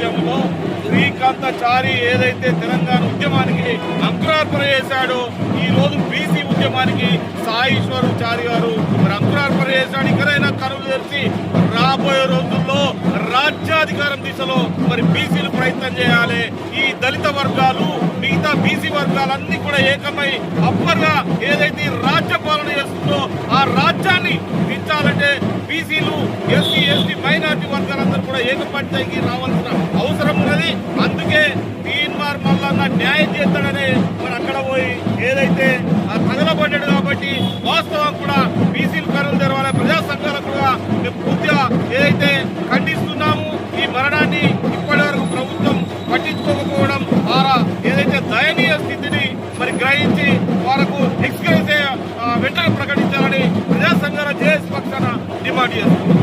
నేపథ్యంలో శ్రీకాంతాచారి ఏదైతే తెలంగాణ ఉద్యమానికి అంకురార్పణ చేశాడో ఈ రోజు బీసీ ఉద్యమానికి సాయేశ్వరాచారి గారు మరి అంకురార్పణ చేశాడు. ఇకనైనా కనులు తెరిచి రాబోయే రోజుల్లో రాజ్యాధికారం దిశలో మరి బీసీలు ప్రయత్నం చేయాలి. ఈ దళిత వర్గాలు మిగతా బీసీ వర్గాలన్నీ కూడా ఏకమై అప్పగా ఏదైతే రాజ్య పాలన చేస్తుందో ఆ రాజ్యాన్ని దించాలంటే బీసీలు ఎస్సీ ఎస్టీ మైనార్టీ వర్గాలందరూ కూడా ఏకపంచాయికి రావాల్సిన అవసరం ఉన్నది. అందుకే తీన్మార్ మల్లన్న న్యాయం చేస్తాడని మరి అక్కడ పోయి ఏదైతే తగలబడ్డాడు. కాబట్టి వాస్తవం కూడా బీసీలు కరువులు తెరవాలి. ప్రజా సంఘాలకు కూడా మేము పూర్తిగా ఏదైతే ఖండిస్తున్నాము. ఈ మరణాన్ని ఇప్పటి వరకు ప్రభుత్వం పట్టించుకోకపోవడం ద్వారా ఏదైతే దయనీయ స్థితిని మరి గ్రహించి వారికి ఎక్స్గ్రేస్ వెంటనే ప్రకటించాలని ప్రజా సంఘాల జేఏసీ పక్షాన డిమాండ్ చేస్తున్నాం.